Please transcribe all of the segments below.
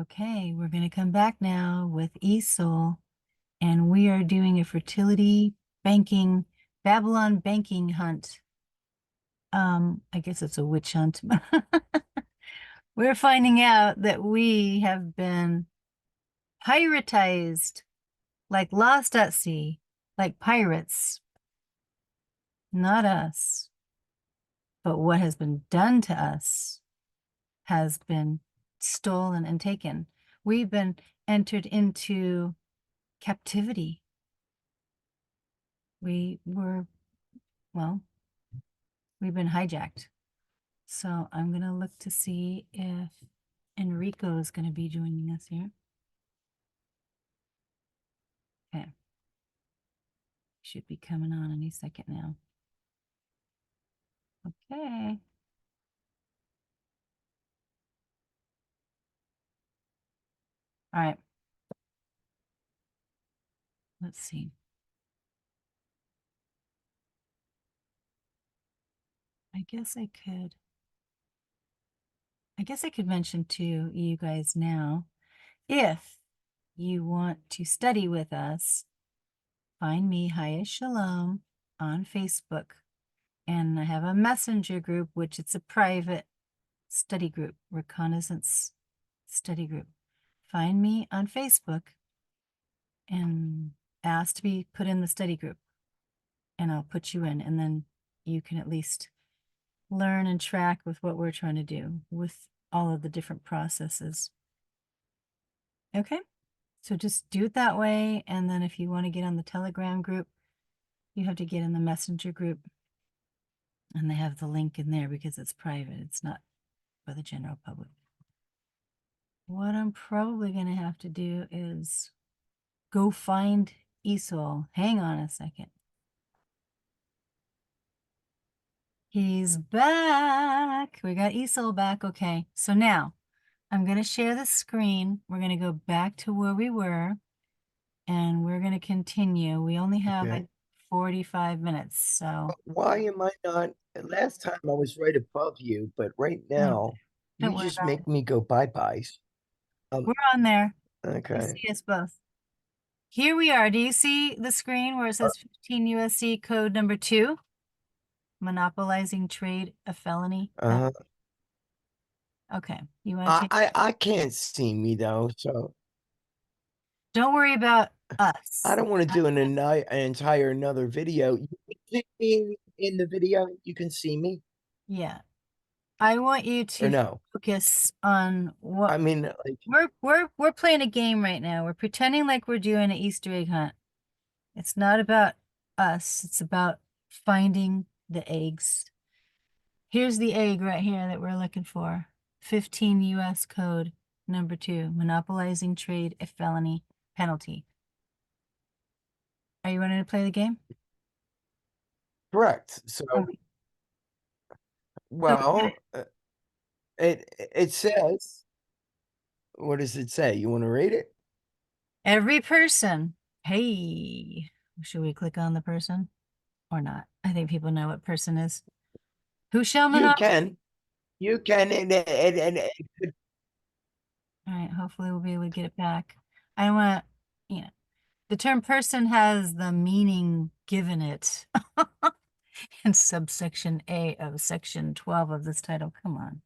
Okay, we're going to come back now with E-Sol, and we are doing a fertility banking, Babylon banking hunt. I guess it's a witch hunt. We're finding out that we have been piratized, like lost at sea, like pirates. Not us, but what has been done to us has been stolen and taken. We've been entered into captivity. We were, well, we've been hijacked. So I'm going to look to see if Enrico is going to be joining us here. Okay. Should be coming on any second now. Okay. All right. Let's see. I guess I could mention to you guys now, if you want to study with us, find me, ChaYahShalom, on Facebook. And I have a messenger group, which it's a private study group, reconnaissance study group. Find me on Facebook and ask to be put in the study group. And I'll put you in, and then you can at least learn and track with what we're trying to do with all of the different processes. Okay, so just do it that way. And then if you want to get on the Telegram group, you have to get in the messenger group. And they have the link in there because it's private. It's not for the general public. What I'm probably going to have to do is go find E-Sol. Hang on a second. He's back. We got E-Sol back. Okay, so now I'm going to share the screen. We're going to go back to where we were, and we're going to continue. We only have like 45 minutes, so. Why am I not? Last time I was right above you, but right now Don't you worry just about it. make me go bye-byes. We're on there. You Okay. see us both. Here we are. Do you see the screen where it says 15 USC code number 2? Monopolizing trade, a felony. Uh-huh. Okay. You want to take I can't see me though, so Don't worry about I us. don't want to do an entire another video. You can see me in the video. You can see me Yeah. I want you or to no? focus on what I mean, like, we're playing a game right now. We're pretending like we're doing an Easter egg hunt. It's not about us. It's about finding the eggs. Here's the egg right here that we're looking for. 15 US code number 2, monopolizing trade, a felony penalty. Are you ready to play the game? correct. So, Okay. well, it says, what does it say? You want to read it? Every person. Hey, should we click on the person or not? I think people know what person is. Who shall You monopolize? can. You can, and All right, hopefully we'll be able to get it back. I want to, the term person has the meaning given it in subsection A of section 12 of this title. Come on.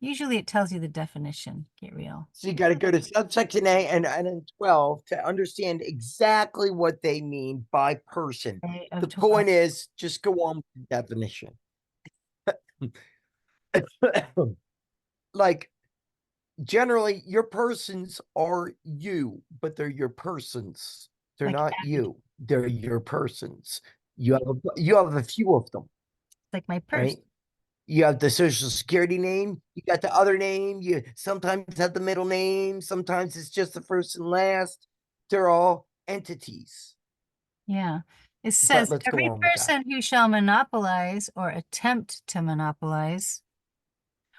Usually it tells you the definition. Get real. so you got to go to subsection A and in 12 to understand exactly what they mean by person. A of The 12. point is, just go on with the definition. Like, generally, your persons are you, but they're your persons. They're Like not you. They're your persons. You have a few of them, like my purse. right? You have the social security name, you got the other name, you sometimes have the middle name, sometimes it's just the first and last. They're all entities. Yeah. It But says let's go every on with that. person who shall monopolize or attempt to monopolize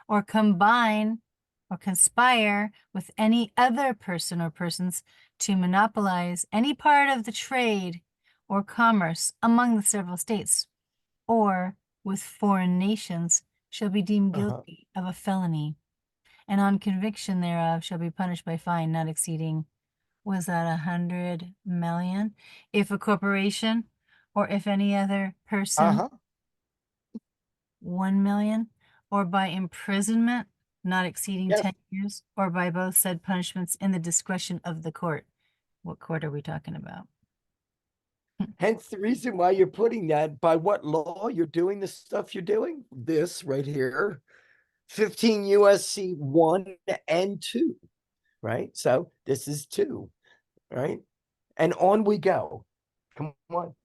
or combine or conspire with any other person or persons to monopolize any part of the trade or commerce among the several states or with foreign nations shall be deemed guilty of a felony. and on conviction thereof shall be punished by fine not exceeding, was that 100 million? If a corporation or if any other person, Uh-huh. 1 million, or by imprisonment not exceeding Yes. 10 years, or by both said punishments in the discretion of the court. What court are we talking about? Hence the reason why you're putting that, by what law you're doing the stuff you're doing. This right here, 15 USC 1 and 2, right? So this is 2, right? And on we go. Come on.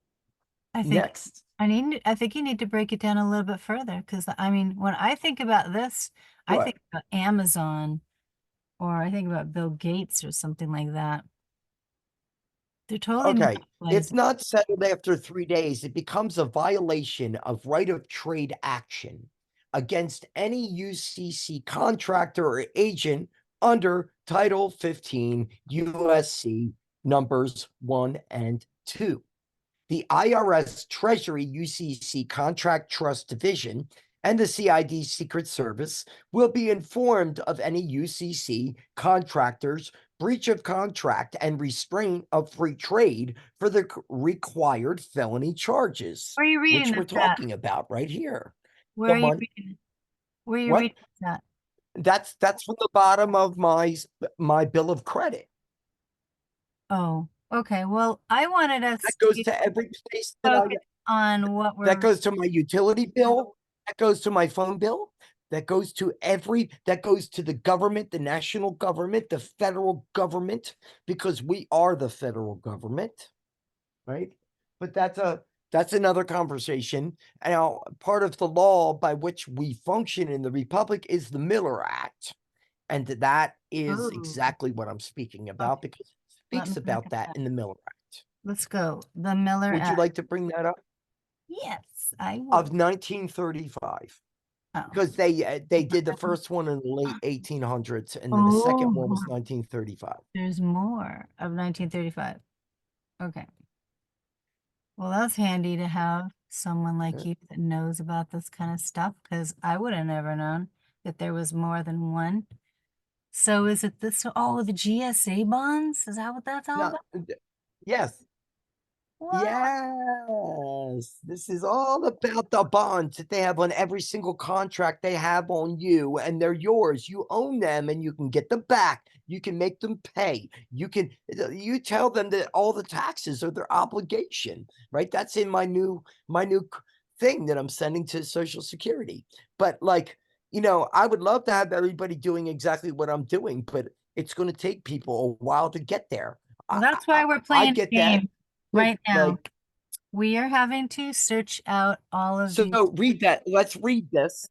I think Next. I think you need to break it down a little bit further because I mean, when I think about this, I What? think about Amazon or I think about Bill Gates or something like that. They're totally Okay. If monopolizing. not settled after 3 days, it becomes a violation of right of trade action against any UCC contractor or agent under Title 15 USC numbers 1 and 2. The IRS Treasury UCC Contract Trust Division and the CID Secret Service will be informed of any UCC contractors' breach of contract and restraint of free trade for the required felony charges, Where are you reading which we're this at? talking about right here. Where are Come you on. reading? Where are you What? reading this at? That's from the bottom of my bill of credit. Oh, okay. Well, I wanted That us goes to to every place that I focus on what that we're goes to my utility bill, that goes to my phone bill, that goes to the government, the national government, the federal government, because we are the federal government, right? But that's another conversation. Now, part of the law by which we function in the republic is the Miller Act, and that is oh, exactly what I'm speaking about okay. because it Let me speaks look about at that that. in the Miller Act. Let's go. The Miller Would you Act. like to bring that up? Yes, I Of would. 1935. Oh. Because they did the first one in the late 1800s, and then the second one Oh, was 1935. there's more of 1935. Okay. Well, that's handy to have someone like Yeah. you that knows about this kind of stuff because I would have never known that there was more than one. So is it this? Oh, the GSA bonds? Is that what that's all No, about? yes, What? yes. This is all about the bonds that they have on every single contract they have on you, and they're yours. You own them, and you can get them back. You can make them pay. You tell them that all the taxes are their obligation, right? That's in my new thing that I'm sending to Social Security. But like, I would love to have everybody doing exactly what I'm doing, but it's going to take people a while to get there. Well, I, that's I, why we're I playing get a that. game But right now. like, We are having to search out all of so these. read that. Let's read this.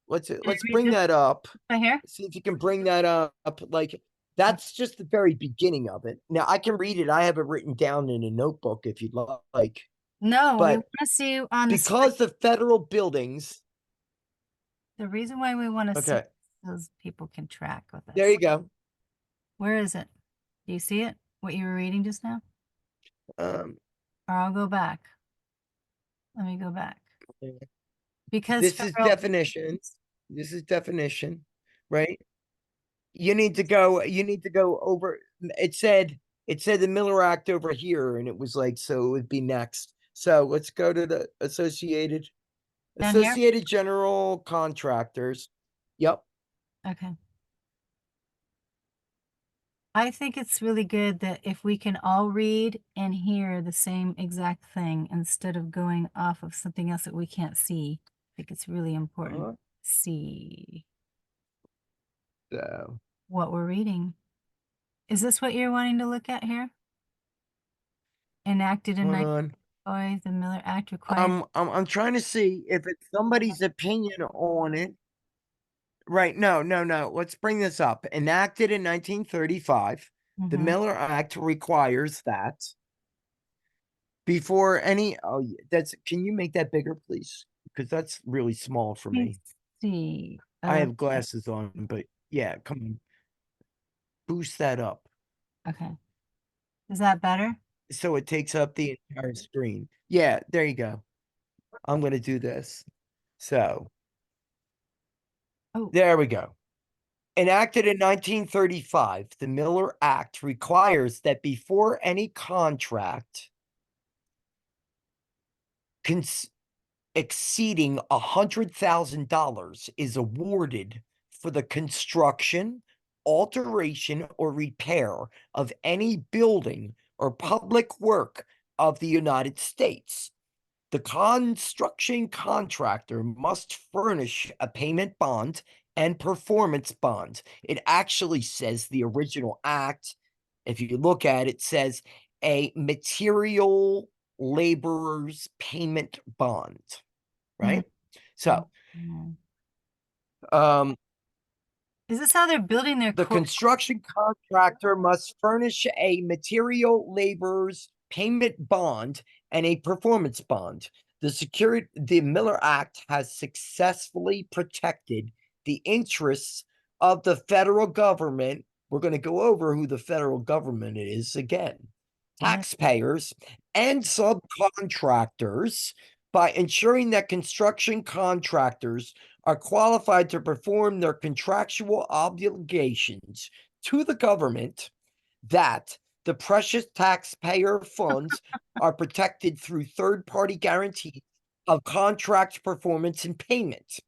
Can I Let's read bring this that up. right here? See if you can bring that up. Like, that's just the very beginning of it. Now I can read it. I have it written down in a notebook if you'd like. No, we want But to see on the screen. because the federal buildings, The reason why we want to see okay, those people can track with there us. you go. Where is it? Do you see it? What you were reading just now? Um, Or I'll go back. Let me go back. Because this is federal, definitions. This is definition, right? You need to go over. It said the Miller Act over here, and it was like, so it would be next. So let's go to the down here? Associated General Contractors. Yep. Okay. I think it's really good that if we can all read and hear the same exact thing instead of going off of something else that we can't see. I think it's really important Uh-huh. to see So what we're reading. Is this what you're wanting to look at here? Enacted in hold on. 1905, the Miller Act requires. I'm trying to see if it's somebody's opinion on it. Right. No, no, no. Let's bring this up. Enacted in 1935, the Mhm. Miller Act requires that before any that's can you make that bigger, please? Because that's really small for Let me me. see. I Okay. have glasses on, but yeah, come on. Boost that up. Okay. Is that better? So it takes up the entire screen. Yeah, there you go. I'm gonna do this. So Oh, there we go. Enacted in 1935, the Miller Act requires that before any contract exceeding $100,000 is awarded for the construction, alteration, or repair of any building or public work of the United States, the construction contractor must furnish a payment bond and performance bond. It actually says the original act, if you look at it, says a material laborer's payment bond, right? So, Mhm. um, Is this how they're building their the construction contractor must furnish a material laborer's payment bond and a performance bond. The Miller Act has successfully protected the interests of the federal government. We're going to go over who the federal government is again. Taxpayers and subcontractors by ensuring that construction contractors are qualified to perform their contractual obligations to the government, that the precious taxpayer funds are protected through third-party guarantees of contract performance and payment,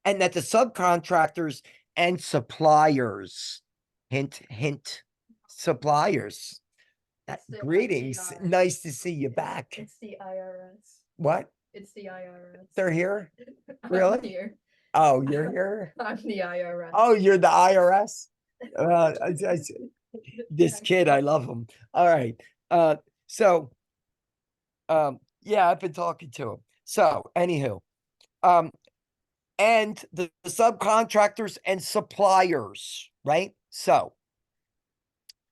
and that the subcontractors and suppliers, hint, hint, suppliers. Greetings. IRS. Nice to see you back. It's the IRS. What? It's the IRS. They're here? I'm Really? here. Oh, you're here? I'm the IRS. Oh, you're the IRS? This kid, I love him. All right. So, yeah, I've been talking to him. So, anywho, and the subcontractors and suppliers, right? So,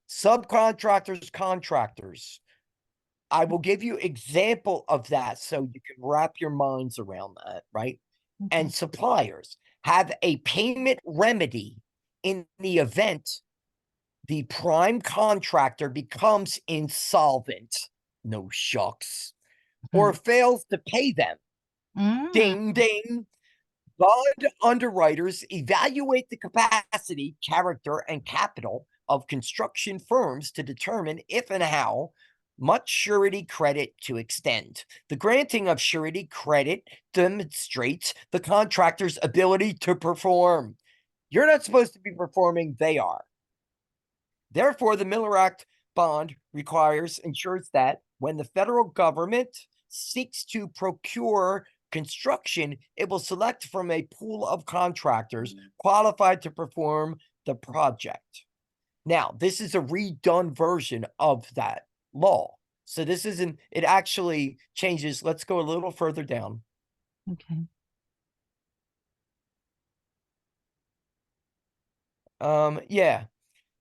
subcontractors, contractors. I will give you example of that so you can wrap your minds around that, right? And suppliers have a payment remedy in the event the prime contractor becomes insolvent, no shucks, or fails to pay them. Ding, ding. Bond underwriters evaluate the capacity, character, and capital of construction firms to determine if and how much surety credit to extend. The granting of surety credit demonstrates the contractor's ability to perform. You're not supposed to be performing, they are. Therefore, the Miller Act bond ensures that when the federal government seeks to procure construction, it will select from a pool of contractors qualified to perform the project. Now, this is a redone version of that law. So this isn't, it actually changes. Let's go a little further down. Okay. Yeah.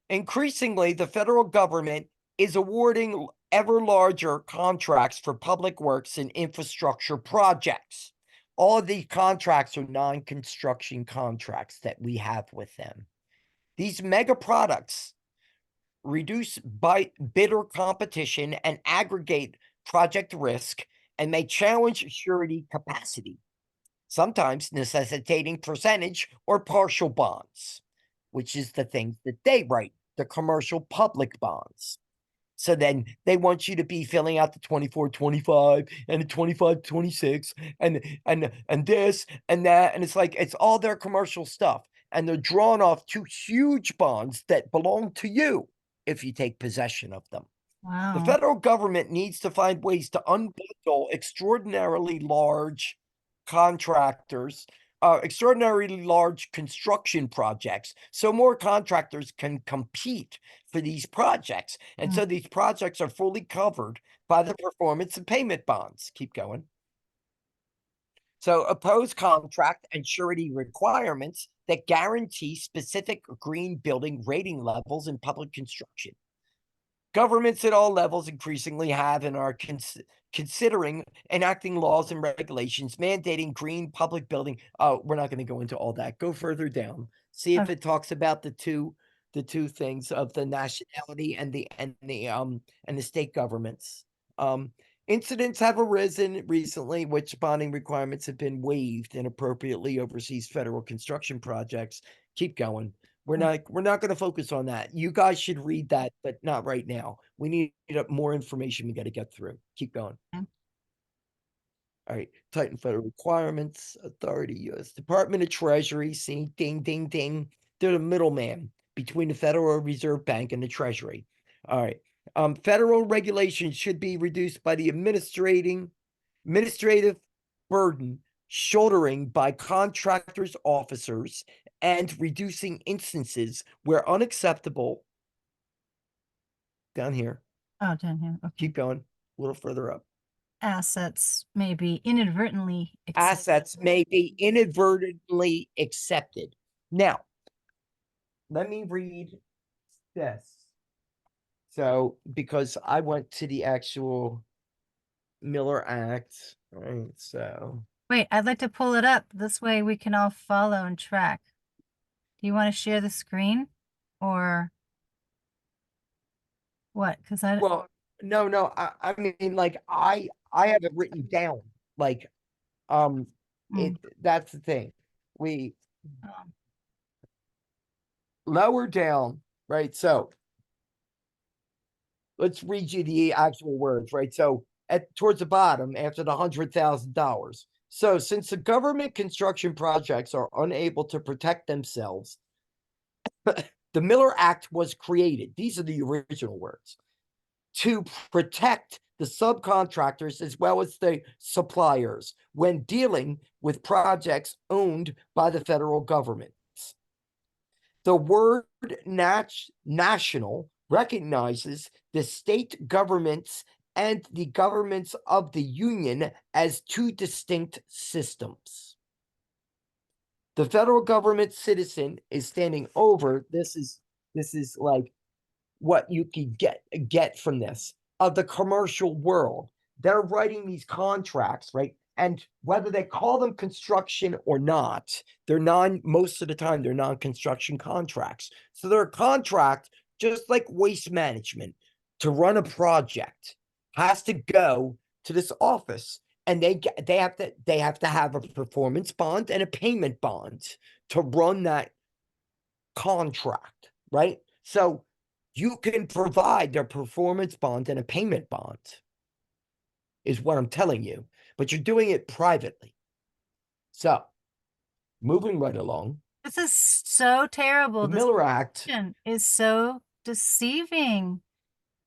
Increasingly, the federal government is awarding ever larger contracts for public works and infrastructure projects. All of these contracts are non-construction contracts that we have with them. These mega products reduce bidder competition and aggregate project risk and may challenge surety capacity, sometimes necessitating percentage or partial bonds, which is the things that they write, the commercial public bonds. So then they want you to be filling out the 24-25 and the 25-26 and this and that. And it's like, it's all their commercial stuff. And they're drawn off two huge bonds that belong to you if you take possession of them. Wow. The federal government needs to find ways to unbundle extraordinarily large contractors, extraordinarily large construction projects, so more contractors can compete for these projects. And so these projects are fully covered by the performance and payment bonds. Keep going. So oppose contract and surety requirements that guarantee specific green building rating levels in public construction. Governments at all levels increasingly have and are considering enacting laws and regulations mandating green public building. We're not going to go into all that. Go further down. See if it talks about the two things of the nationality and the state governments. Incidents have arisen recently which bonding requirements have been waived and appropriately oversees federal construction projects. Keep going. We're not going to focus on that. You guys should read that, but not right now. We need more information we got to get through. Keep going. Okay. All right. Titan federal requirements, authority, U.S. Department of Treasury. See, ding, ding, ding. They're the middleman between the Federal Reserve Bank and the Treasury. All right. Federal regulations should be reduced by the administrative burden shouldering by contractors, officers, and reducing instances where unacceptable. Down here. Oh, down here. Okay. Keep going. A little further up. Assets may be inadvertently accepted. Assets may be inadvertently accepted. Now, let me read this. So, because I went to the actual Miller Act, right? So, Wait, I'd like to pull it up. This way we can all follow and track. Do you want to share the screen or what? Because I well, no, I mean, like, I have it written down. Like, that's the thing. We um, lower down, right? So let's read you the actual words, right? So towards the bottom, after the $100,000. So since the government construction projects are unable to protect themselves, the Miller Act was created. These are the original words to protect the subcontractors as well as the suppliers when dealing with projects owned by the federal government. The word national recognizes the state governments and the governments of the union as two distinct systems. The federal government citizen is standing over. This is like what you can get from this of the commercial world. They're writing these contracts, right? And whether they call them construction or not, most of the time they're non-construction contracts. So they're a contract, just like waste management, to run a project has to go to this office, and they have to have a performance bond and a payment bond to run that contract, right? So you can provide their performance bond and a payment bond, is what I'm telling you, but you're doing it privately. So, moving right along. this is so terrible. The This Miller Act is so deceiving.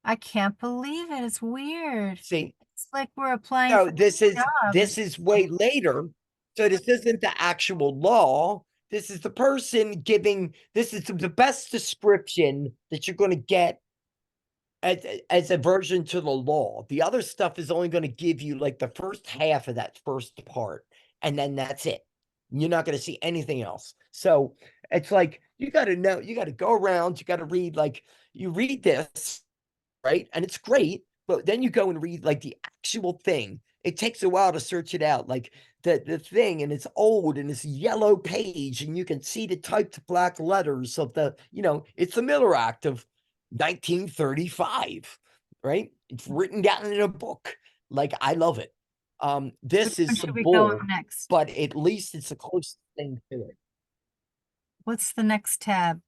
I can't believe it. It's weird. See, It's like we're applying no, for this jobs. is way later. So this isn't the actual law. This is the person giving. This is the best description that you're going to get as a version to the law. The other stuff is only going to give you like the first half of that first part, and then that's it. You're not going to see anything else. So it's like you got to know, you got to go around, you got to read, like, you read this, right? And it's great, but then you go and read like the actual thing. It takes a while to search it out, like the thing, and it's old and it's yellow page, and you can see the typed black letters of the, it's the Miller Act of 1935, right? It's written down in a book. Like, I love it. This Which one is should some we go bull, on next? but at least it's the closest thing to it. What's the next tab?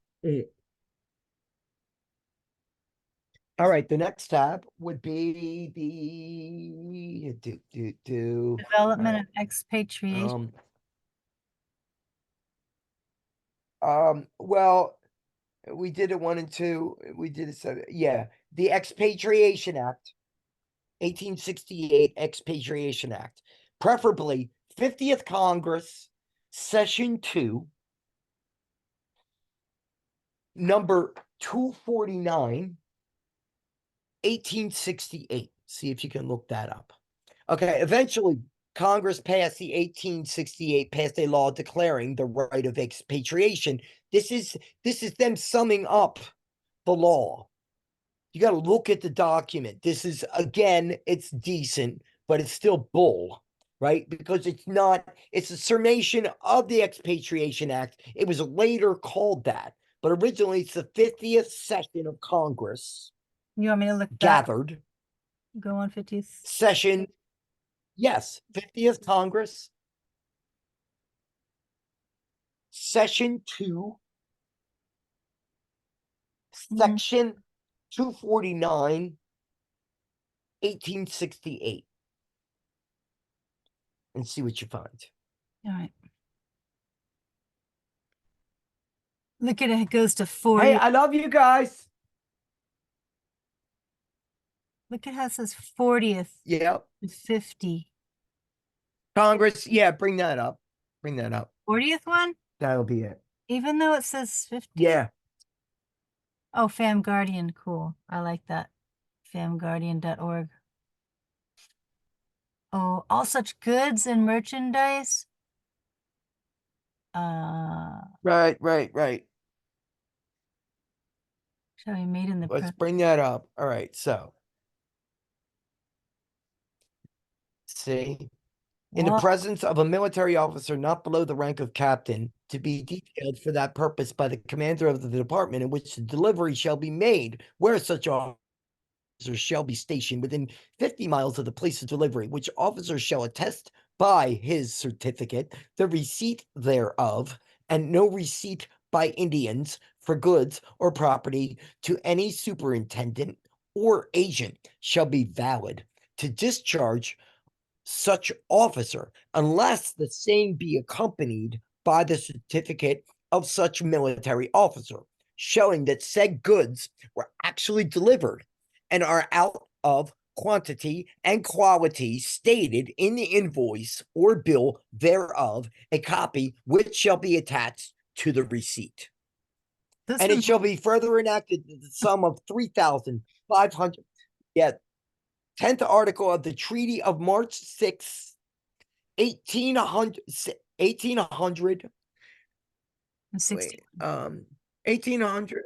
All right, the next tab would be the Development right. and expatriation. Well, we did it 1 and 2. We did it 7. Yeah, the Expatriation Act, 1868 Expatriation Act, preferably 50th Congress, Session 2, number 249, 1868. See if you can look that up. Okay, eventually Congress passed the 1868 passed a law declaring the right of expatriation. This is them summing up the law. You got to look at the document. This is, again, it's decent, but it's still bull, right? Because it's a summation of the Expatriation Act. It was later called that, but originally it's the 50th session of Congress You want me to look that? gathered. Go on 50th. Session, yes, 50th Congress, Session 2, Section 249, 1868. And see what you find. All right. Look at it. It goes to 40. Hey, I love you guys. Look at how it says 40th Yep. to 50. Congress, yeah, bring that up. Bring that up. 40th one? That'll be it. Even though it says 50? Yeah. Oh, Fam Guardian. Cool. I like that. famguardian.org. Oh, all such goods and merchandise. Right. Shall be made in the Let's bring that up. All right, so. See? In the Whoa. presence of a military officer not below the rank of captain, to be detailed for that purpose by the commander of the department in which the delivery shall be made, where such officer shall be stationed within 50 miles of the place of delivery, which officer shall attest by his certificate the receipt thereof, and no receipt by Indians for goods or property to any superintendent or agent shall be valid to discharge such officer unless the same be accompanied by the certificate of such military officer, showing that said goods were actually delivered and are out of quantity and quality stated in the invoice or bill thereof, a copy which shall be attached to the receipt. This And it one, shall be further enacted that the sum of 3,500, yet 10th article of the Treaty of March 6, 1800, 1800, and 60. wait, 1800,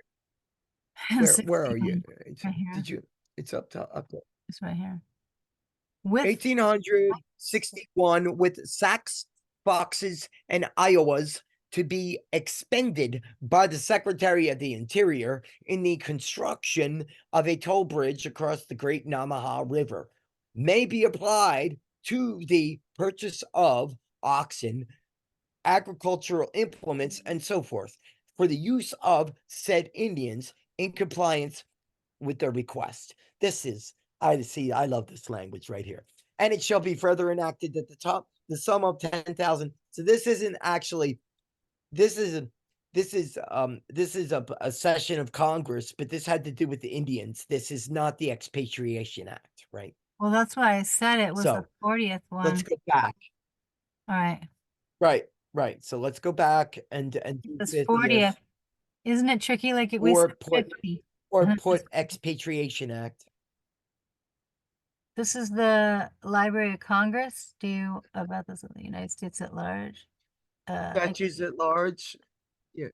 And where are you? 61. Right here. Did you, it's up to, It's right here. With 1861 with sacks, boxes, and Iowas to be expended by the Secretary of the Interior in the construction of a toll bridge across the Great Namaha River may be applied to the purchase of oxen, agricultural implements, and so forth for the use of said Indians in compliance with their request. This is, I love this language right here. And it shall be further enacted that the sum of 10,000. So this isn't actually, this is a session of Congress, but this had to do with the Indians. This is not the Expatriation Act, right? well, that's why I said it was the So 40th one. let's go back. All right. Right. So let's go back and do This 50th, 40th. Isn't it tricky? Like we or said put 50. or and then put Expatriation Act. This is the Library of Congress. Do you about this in the United States at large? Statutes at large. Yeah.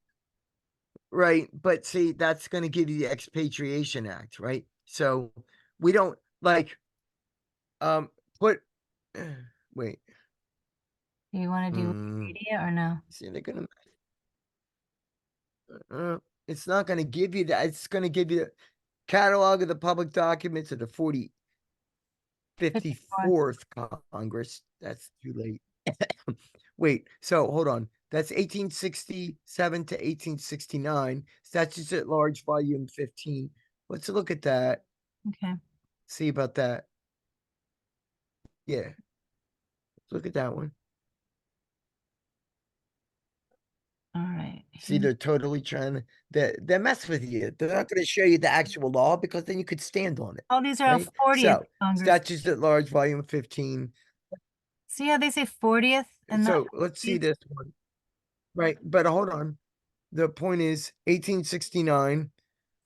Right. But see, that's going to give you the Expatriation Act, right? So we don't like put wait. Do you want to do Wikipedia or no? See, they're gonna it's not going to give you that. It's going to give you the catalog of the public documents of the 54th Congress. That's too late. Wait, so hold on. That's 1867 to 1869. Statutes at Large, Volume 15. Let's look at that. Okay. See about that. Yeah. Look at that one. All right. See, they're totally trying to, they're messing with you. They're not going to show you the actual law because then you could stand on it. Oh, these are all Right? 40th So, Congress. Statutes at Large, Volume 15. See how they say 40th and not So let's see this one. Right. But hold on. The point is 1869,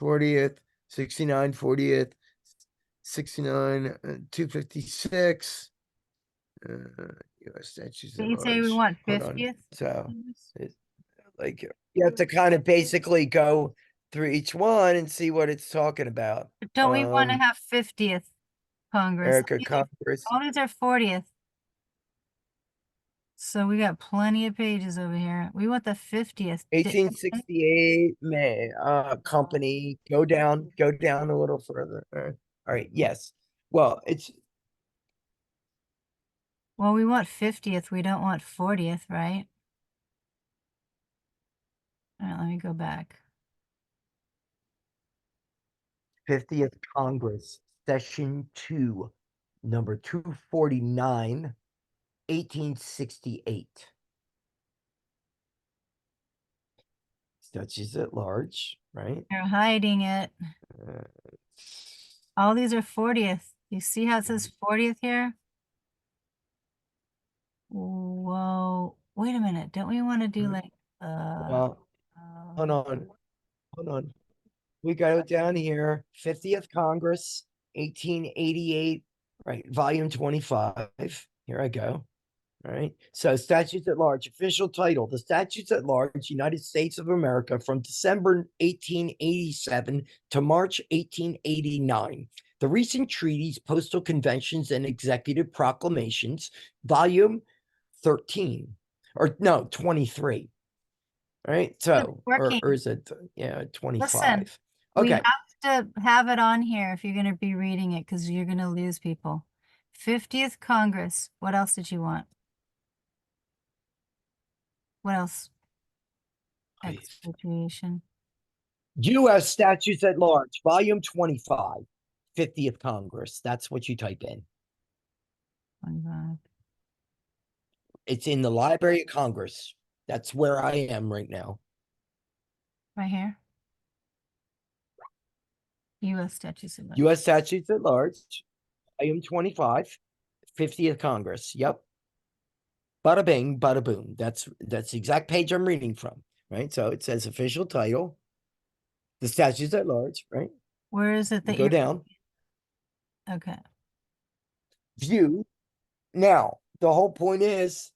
40th, 69, 40th, 69, 256. US statutes Did at you say we large. want Hold on. 50th? So it's like you have to kind of basically go through each one and see what it's talking about. Don't we want to have 50th Congress? America Congress. All these are 40th. So we got plenty of pages over here. We want the 50th. 1868 May company. Go down a little further. All right. Yes. Well, Well, we want 50th. We don't want 40th, right? All right, let me go back. 50th Congress, Session 2, number 249, 1868. Statutes at large, right? They're hiding it. Uh, All these are 40th. You see how it says 40th here? Whoa. Wait a minute. Don't we want to do like well, hold on. We go down here, 50th Congress, 1888, right? Volume 25. Here I go. All right. So, statutes at large, official title: the Statutes at Large, United States of America, from December 1887 to March 1889. The recent treaties, postal conventions, and executive proclamations, volume 13, or no, 23. All right. So, working. or is it, 25? Listen, we Okay. have to have it on here if you're going to be reading it because you're going to lose people. 50th Congress. What else did you want? What else? Expatriation. U.S. Statutes at Large, Volume 25, 50th Congress. That's what you type in. 25. It's in the Library of Congress. That's where I am right now. Right here. U.S. statutes at large. U.S. Statutes at Large, Volume 25, 50th Congress. Yep. Bada bing, bada boom. That's the exact page I'm reading from, right? So it says official title, the Statutes at Large, right? Where is it that Go you're down. Okay. View. Now, the whole point is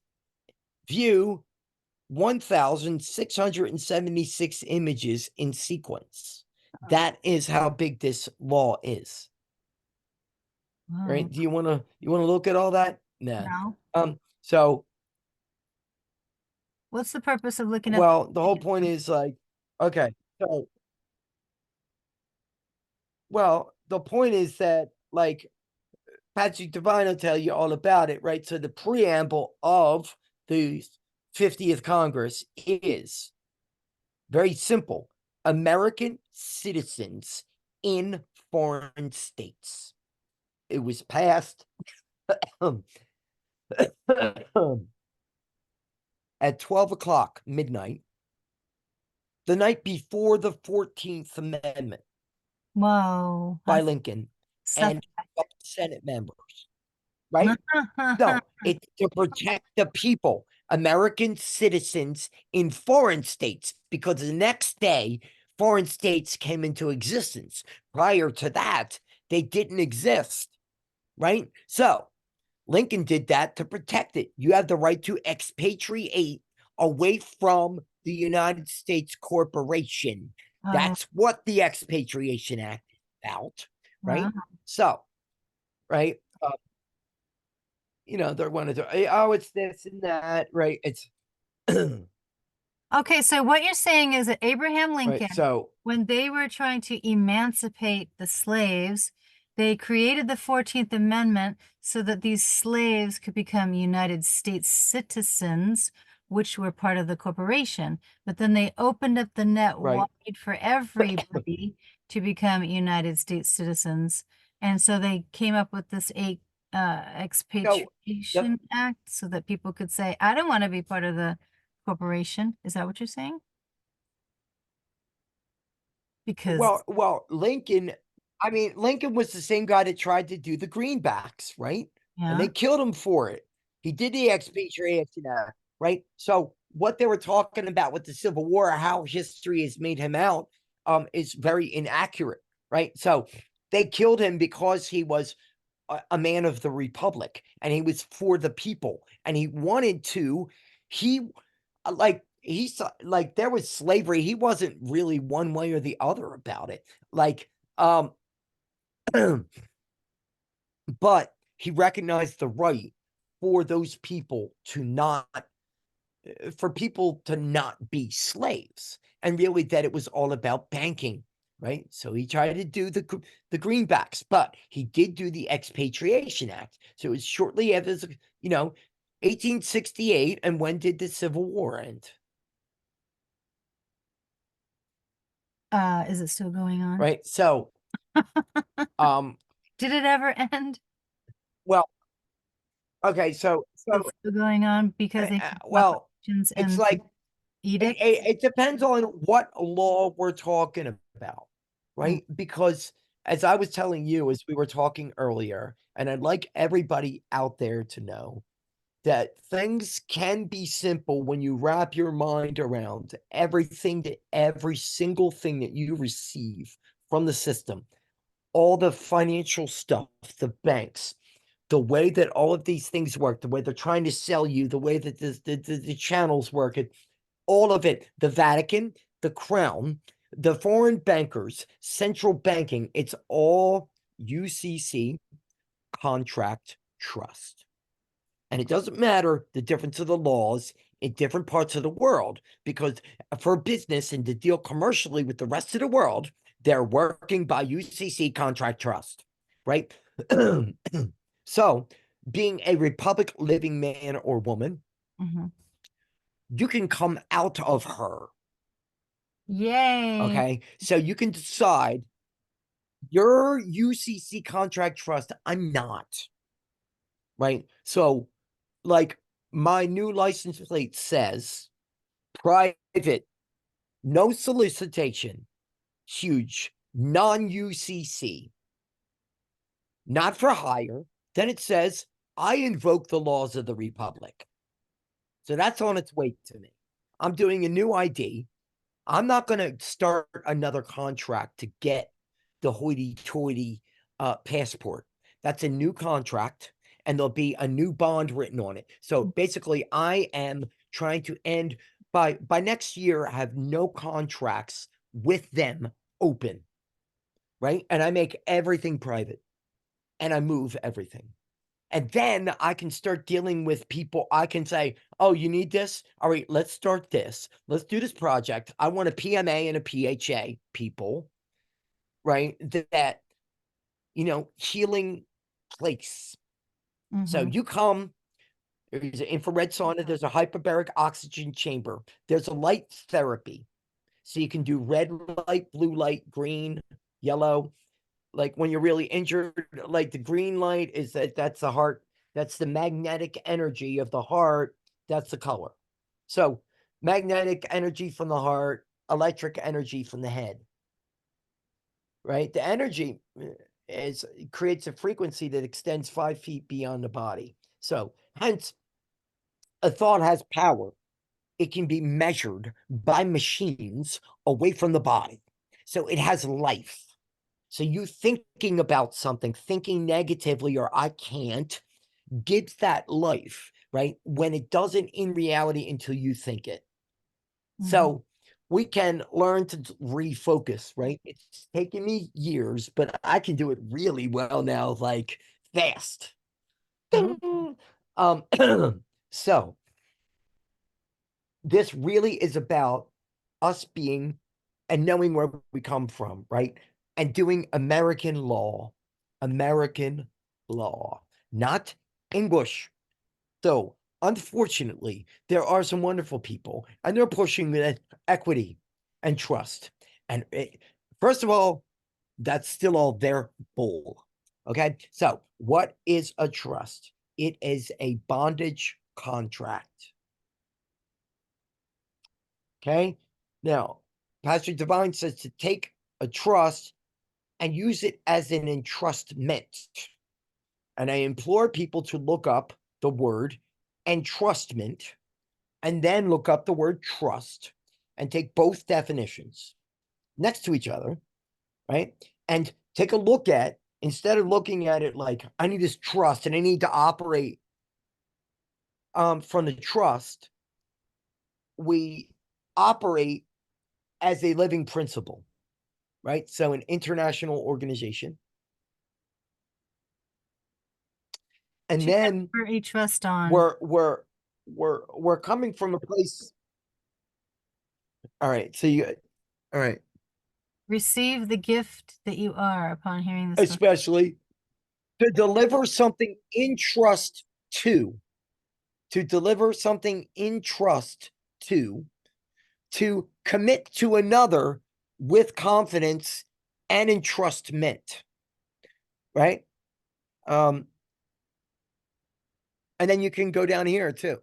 view 1,676 images in sequence. That is how big this law is. Wow. Right? Do you want to look at all that? No. So What's the purpose of looking at well, the whole point is like, okay, so well, the point is that like Patrick Devine will tell you all about it, right? So the preamble of the 50th Congress is very simple: American citizens in foreign states. It was passed at 12 o'clock midnight, the night before the 14th Amendment. Whoa. By Lincoln and Senate members, right? No, it's to protect the people, American citizens in foreign states, because the next day, foreign states came into existence. Prior to that, they didn't exist, right? So Lincoln did that to protect it. You have the right to expatriate away from the United States corporation. That's what the Expatriation Act is about, right? Wow. So, right? They're one of the, oh, it's this and that, right? It's Okay, so what you're saying is that Abraham Lincoln, right. So when they were trying to emancipate the slaves, they created the 14th Amendment so that these slaves could become United States citizens, which were part of the corporation. But then they opened up the net right. wide for everybody to become United States citizens. And so they came up with this Expatriation Act so that people could say, I don't want to be part of the corporation. Is that what you're saying? Because Well, Lincoln was the same guy that tried to do the greenbacks, right? And they killed him for it. He did the Expatriation Act, right? So what they were talking about with the Civil War, how history has made him out, is very inaccurate, right? So they killed him because he was a man of the Republic and he was for the people and he wanted to, there was slavery. He wasn't really one way or the other about it. But he recognized the right for those people to not be slaves, and really that it was all about banking, right? So he tried to do the greenbacks, but he did do the Expatriation Act. So it was shortly after, 1868. And when did the Civil War end? is it still going on? Right. So Did it ever end? Well, okay, so It's still going on because they have well, proclamations it's and like edicts? it depends on what law we're talking about, right? Because as I was telling you, as we were talking earlier, and I'd like everybody out there to know that things can be simple when you wrap your mind around everything, that every single thing that you receive from the system, all the financial stuff, the banks, the way that all of these things work, the way they're trying to sell you, the way that the channels work, all of it, the Vatican, the Crown, the foreign bankers, central banking, it's all UCC contract trust. And it doesn't matter the difference of the laws in different parts of the world, because for business and to deal commercially with the rest of the world, they're working by UCC contract trust, right? So, being a Republic living man or woman, you can come out of her. Yay. Okay. So you can decide your UCC contract trust. I'm not. Right. So, like, my new license plate says private, no solicitation, huge, non UCC, not for hire. Then it says, I invoke the laws of the Republic. So that's on its way to me. I'm doing a new ID. I'm not going to start another contract to get the hoity-toity passport. That's a new contract, and there'll be a new bond written on it. So basically, I am trying to end by next year, have no contracts with them open, right? And I make everything private, and I move everything. And then I can start dealing with people. I can say, oh, you need this? All right, let's start this. Let's do this project. I want a PMA and a PHA people, right? That, healing place. So you come, there's an infrared sauna, there's a hyperbaric oxygen chamber, there's a light therapy. So you can do red light, blue light, green, yellow. Like when you're really injured, like the green light is that's the heart, that's the magnetic energy of the heart, that's the color. So magnetic energy from the heart, electric energy from the head, right? The energy creates a frequency that extends 5 feet beyond the body. So hence a thought has power. It can be measured by machines away from the body. So it has life. So you thinking about something, thinking negatively, or I can't, gives that life, right? When it doesn't in reality until you think it. So we can learn to refocus, right? It's taken me years, but I can do it really well now, like fast. So this really is about us being and knowing where we come from, right? And doing American law, not English. So, unfortunately, there are some wonderful people, and they're pushing the equity and trust. And first of all, that's still all their bull. Okay. So, what is a trust? It is a bondage contract. Okay. Now, Pastor Divine says to take a trust and use it as an entrustment. And I implore people to look up the word entrustment and then look up the word trust and take both definitions next to each other, right? And take a look at, instead of looking at it like, I need this trust and I need to operate from the trust, we operate as a living principle, right? So an international organization. And then For a trust on. we're coming from a place. All right. So all right. Receive the gift that you are upon hearing this. Especially to deliver something in trust to deliver something in trust to commit to another with confidence and entrustment, right? And then you can go down here too.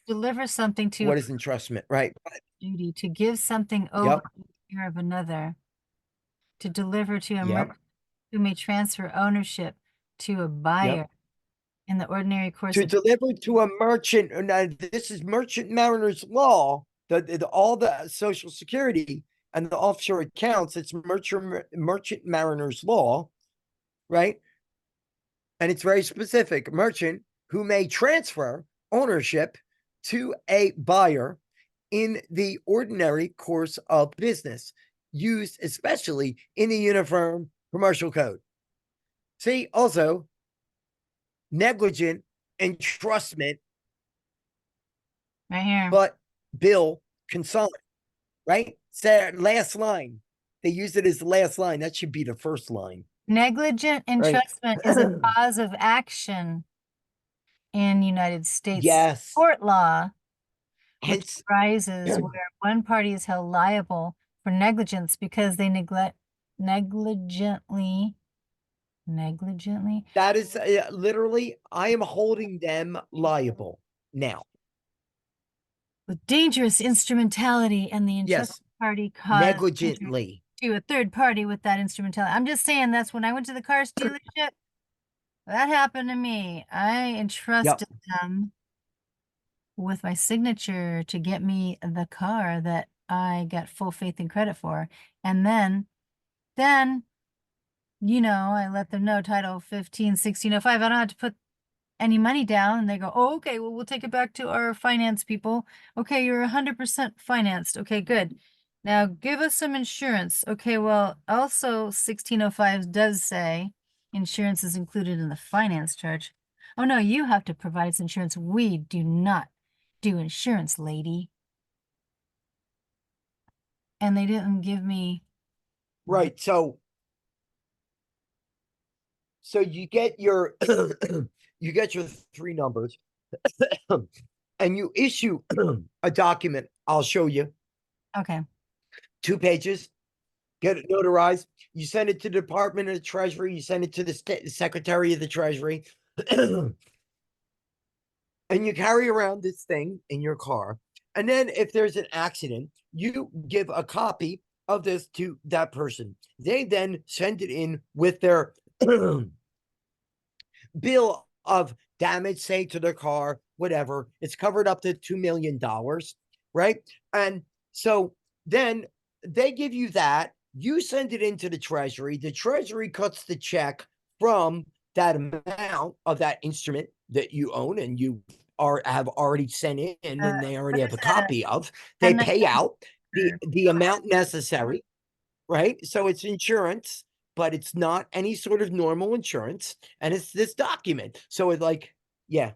Deliver something to a What is entrustment, right? duty, to give something over Yep. in the care of another, to deliver to a Yep. merchant who may transfer ownership to a buyer Yep. in the ordinary course To of deliver to a merchant, now this is merchant mariners law, all the Social Security and the offshore accounts, it's merchant mariners law, right? And it's very specific. Merchant who may transfer ownership to a buyer in the ordinary course of business, used especially in the Uniform Commercial Code. See, also, negligent entrustment, right here. but bill consigned, right? So last line. They use it as the last line. That should be the first line. Negligent Right. entrustment is a cause of action in United States Yes. court law, which Hence, arises where one party is held liable for negligence because they negligently that is literally, I am holding them liable now. with dangerous instrumentality, and the Yes. entrusted party caused injury Negligently. to a third party with that instrumentality. I'm just saying, that's when I went to the car dealership. That happened to me. I entrusted them with my signature to get me the car that I got full faith and credit for. And then, you know, I let them know Title 15, 1605. I don't have to put any money down. And they go, oh, okay, well, we'll take it back to our finance people. Okay, you're 100% financed. Okay, good. Now give us some insurance. Okay, well, also 1605 does say insurance is included in the finance charge. Oh no, you have to provide us insurance. We do not do insurance, lady. And they didn't give me. Right. So you get your you get your 3 numbers and you issue a document. I'll show you. Okay. 2 pages. Get it notarized. You send it to the Department of the Treasury. You send it to the Secretary of the Treasury. And you carry around this thing in your car. And then if there's an accident, you give a copy of this to that person. They then send it in with their bill of damage, say to their car, whatever. It's covered up to $2 million, right? And so then they give you that. You send it into the Treasury. The Treasury cuts the check from that amount of that instrument that you own and you have already sent in and they already have a copy of. They pay out the amount necessary, right? So it's insurance, but it's not any sort of normal insurance. And it's this document. So it's like, yeah.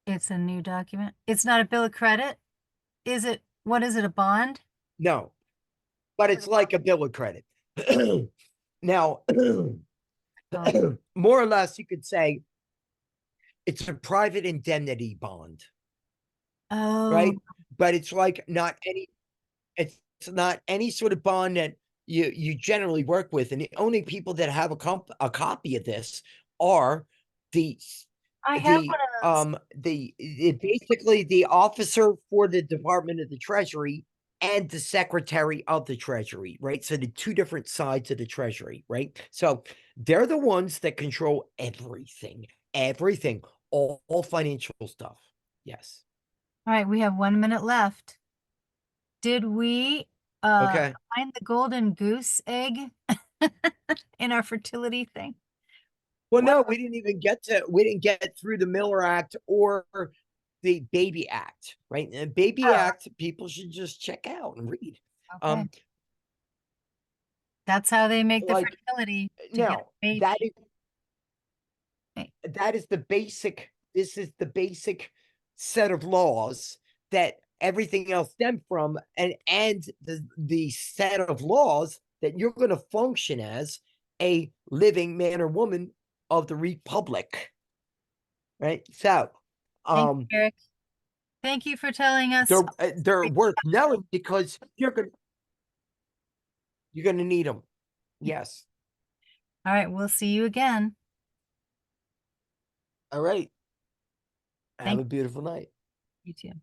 It's a new document. It's not a bill of credit. Is it? What is it? A bond? No, but it's like a bill of credit. Now, more or less, you could say it's a private indemnity bond, right? But it's like it's not any sort of bond that you generally work with. And the only people that have a copy of this are I have one of those. basically the officer for the Department of the Treasury and the Secretary of the Treasury, right? So the 2 different sides of the Treasury, right? So they're the ones that control everything, all financial stuff. Yes. All right, we have 1 minute left. Did we Okay. find the golden goose egg in our fertility thing? Well, no, we didn't get through the Miller Act or the Baby Act, right? And Baby Act, people should just check out and read. Okay. That's how they make the Like, fertility to get a now baby. that is the basic. This is the basic set of laws that everything else stemmed from, and the set of laws that you're going to function as a living man or woman of the republic, right? So, Thank you, Eric. Thank you for telling us. they're worth knowing because you're going. You're going to need them. Yes. All right, we'll see you again. All right. Have Thank a beautiful night. you too.